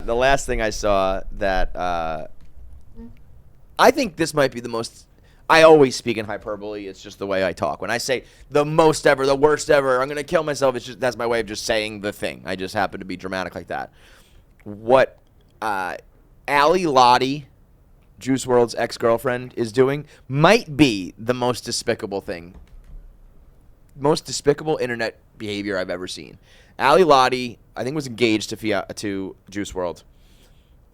the last thing I saw that I think this might be the most. I always speak in hyperbole. It's just the way I talk. When I say the most ever, the worst ever, I'm gonna kill myself. That's my way of just saying the thing. I just happen to be dramatic like that. What Ali Lottie, Juice WRLD's ex-girlfriend, is doing might be the most despicable thing. Most despicable internet behavior I've ever seen. Ali Lottie, I think, was engaged to Juice WRLD.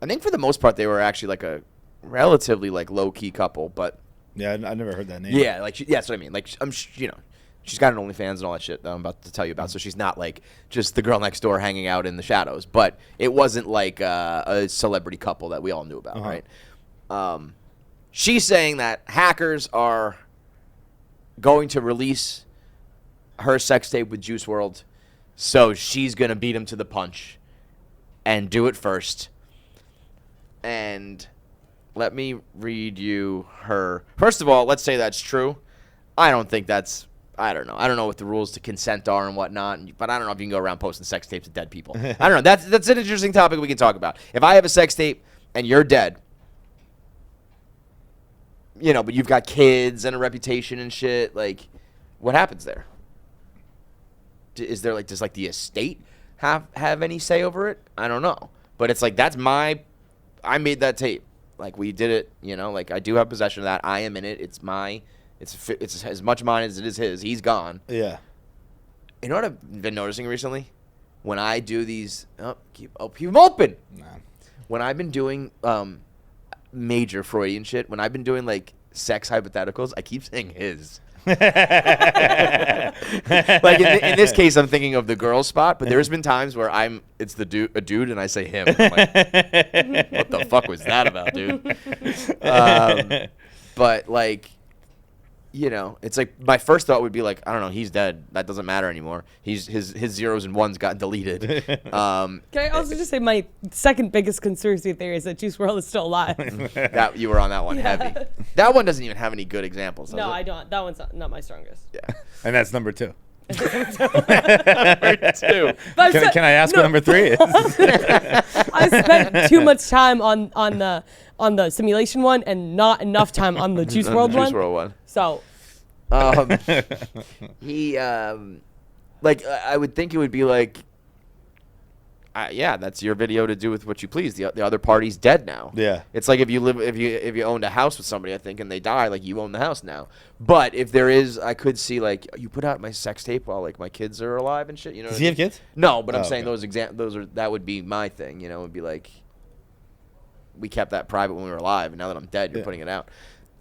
I think for the most part they were actually like a relatively like low-key couple, but yeah, I never heard that name. Yeah, like that's what I mean. Like she's got an OnlyFans and all that shit that I'm about to tell you about. So she's not like just the girl next door hanging out in the shadows. But it wasn't like a celebrity couple that we all knew about, right? She's saying that hackers are going to release her sex tape with Juice WRLD, so she's gonna beat him to the punch and do it first. And let me read you her. First of all, let's say that's true. I don't think that's. I don't know. I don't know what the rules to consent are and whatnot. But I don't know if you can go around posting sex tapes of dead people. I don't know. That's an interesting topic we can talk about. If I have a sex tape and you're dead, but you've got kids and a reputation and shit, like, what happens there? Is there does the estate have any say over it? I don't know. But it's like I made that tape. Like, we did it, like, I do have possession of that. I am in it. It's as much mine as it is his. He's gone. Yeah. You know what I've been noticing recently? When I do these, keep them open. Nah. When I've been doing major Freudian shit, when I've been doing, like, sex hypotheticals, I keep saying his. Like, in this case, I'm thinking of the girl spot, but there's been times where it's a dude, and I say him. I'm like, what the fuck was that about, dude? But like, it's like my first thought would be like, I don't know, he's dead. That doesn't matter anymore. His zeros and ones got deleted. Can I also just say my second biggest conspiracy theory is that Juice WRLD is still alive? That you were on that one heavy. That one doesn't even have any good examples. No, I don't. That one's not my strongest. Yeah, and that's number 2. Number 2. Can I ask what number 3 is? I spent too much time on the simulation one and not enough time on the Juice WRLD one. Juice WRLD one. So, he I would think it would be like, yeah, that's your video to do with what you please. The other party's dead now. Yeah. It's like if you owned a house with somebody, I think, and they die, like, you own the house now. But if there is, I could see, like, you put out my sex tape while, like, my kids are alive and shit. Does he have kids? No, but I'm saying that would be my thing. It would be like, we kept that private when we were alive, and now that I'm dead, you're putting it out.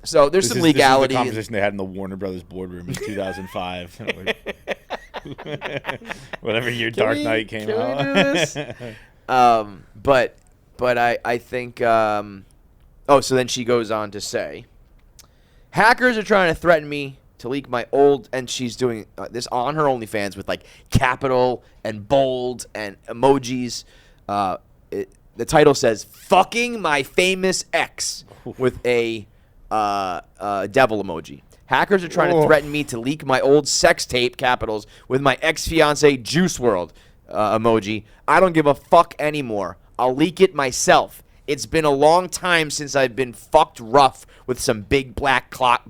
So there's some legality. This is the conversation they had in the Warner Brothers boardroom in 2005. Whatever year Dark Knight came out. Can we do this? But I think. So then she goes on to say, hackers are trying to threaten me to leak my old, and she's doing this on her OnlyFans with like capital and bold and emojis. The title says "fucking my famous ex" with a devil emoji. Hackers are trying to threaten me to leak my old sex tape, capitals, with my ex-fiance Juice WRLD emoji. I don't give a fuck anymore. I'll leak it myself. It's been a long time since I've been fucked rough with some big black cock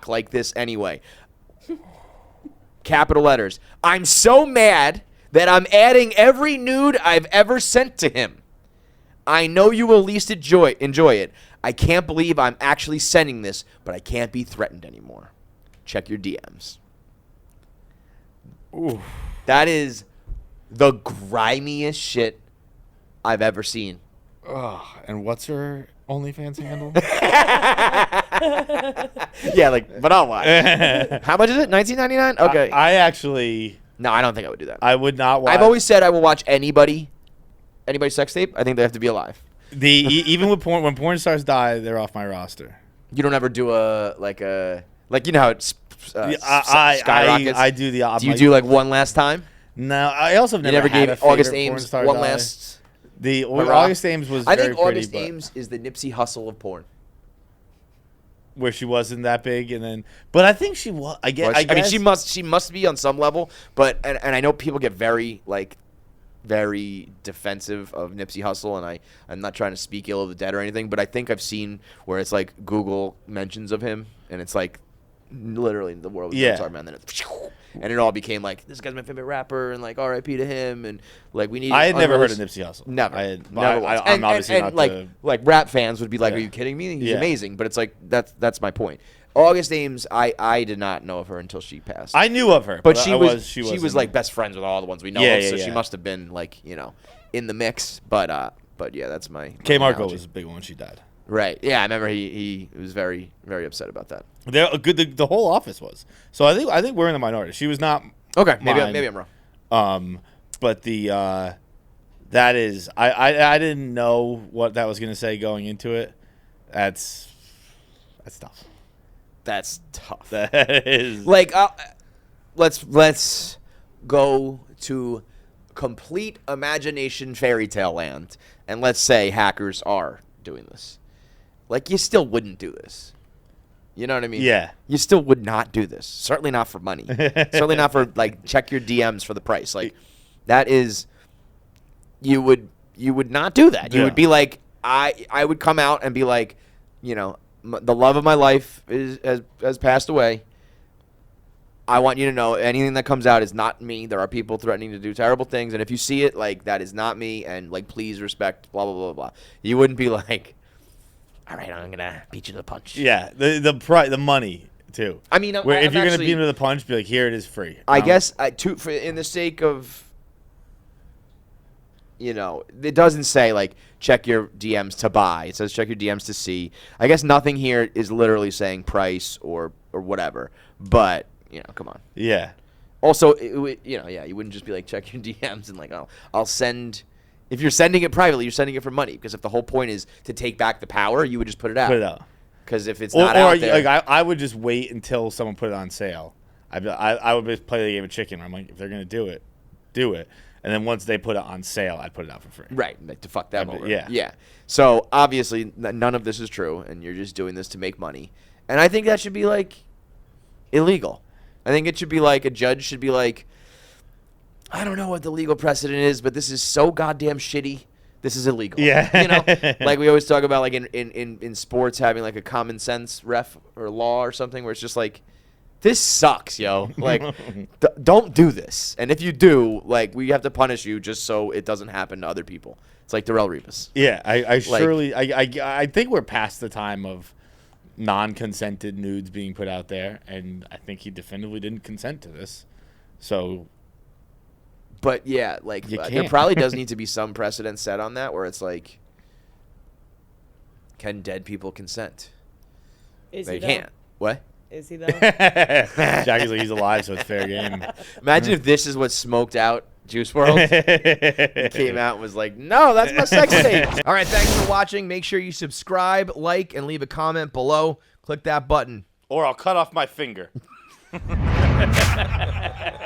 like this anyway. Capital letters. I'm so mad that I'm adding every nude I've ever sent to him. I know you will at least enjoy it. I can't believe I'm actually sending this, but I can't be threatened anymore. Check your DMs. Ooh. That is the grimiest shit I've ever seen. And what's her OnlyFans handle? Yeah, but I'll watch. How much is it? $19.99? Okay. I actually... No, I don't think I would do that. I would not watch... I've always said I will watch anybody's sex tape. I think they have to be alive. Even with porn, when porn stars die, they're off my roster. You don't ever do how it's skyrockets. I do the. Do you do like one last time? No, I also never gave a August favorite Ames porn star one die. last. The August Ames was. I think very pretty, August Ames is the Nipsey Hussle of porn. Where she wasn't that big, but I think she was. I guess. I mean, she must be on some level, but and I know people get very very defensive of Nipsey Hussle, and I'm not trying to speak ill of the dead or anything, but I think I've seen where it's like Google mentions of him, and it's like literally the world was talking about, and then and it all became like, this guy's my favorite rapper, and like R.I.P. to him, and like we need. I had never heard of Nipsey Hussle. Never, never. I'm obviously not like rap fans would be like, "Are you kidding me? He's amazing." But it's like that's my point. August Ames, I did not know of her until she passed. I knew of her, but she was like best friends with all the ones we know of, so she must have been like, in the mix. But yeah, that's my K Marco was a big one. She died. Right. Yeah, I remember he was very, very upset about that. The whole office was. So I think we're in the minority. She was not. Okay, maybe I'm wrong. But that is I didn't know what that was going to say going into it. That's tough. That's tough. That is like let's go to complete imagination fairy tale land, and let's say hackers are doing this. Like, you still wouldn't do this. You know what I mean? Yeah. You still would not do this. Certainly not for money. Certainly not for, like, check your DMs for the price. Like, that is, you would not do that. You would be like, I would come out and be like, the love of my life has passed away. I want you to know anything that comes out is not me. There are people threatening to do terrible things, and if you see it, like, that is not me, and, like, please respect, blah, blah, blah, blah. You wouldn't be like, all right, I'm gonna beat you to the punch. Yeah, the money too. I mean, if you're gonna beat him to the punch, be like, here it is free. I guess in the sake of, it doesn't say like check your DMs to buy. It says check your DMs to see. I guess nothing here is literally saying price or whatever. But come on. Yeah. Also, you wouldn't just be like check your DMs and like, I'll send. If you're sending it privately, you're sending it for money. Because if the whole point is to take back the power, you would just put it out. Put it out. Because if it's not out there, like I would just wait until someone put it on sale. I would just play the game of chicken. Where I'm like, if they're gonna do it, do it. And then once they put it on sale, I'd put it out for free. Right, like to fuck them over. Yeah. Yeah. So obviously, none of this is true, and you're just doing this to make money. And I think that should be like illegal. I think it should be like a judge should be like, I don't know what the legal precedent is, but this is so goddamn shitty. This is illegal. Yeah. Like we always talk about, like in sports having like a common sense ref or law or something where it's just like, this sucks, yo. Like, don't do this. And if you do, like, we have to punish you just so it doesn't happen to other people. It's like Darrell Rebus. Yeah, I think we're past the time of non-consented nudes being put out there, and I think he definitively didn't consent to this. So. But yeah, like there probably does need to be some precedent set on that where it's like, can dead people consent? They can't. What? Is he though? Jackie's like, he's alive, so it's fair game. Imagine if this is what smoked out Juice WRLD. He came out and was like, no, that's my sex tape. All right, thanks for watching. Make sure you subscribe, like, and leave a comment below. Click that button. Or I'll cut off my finger.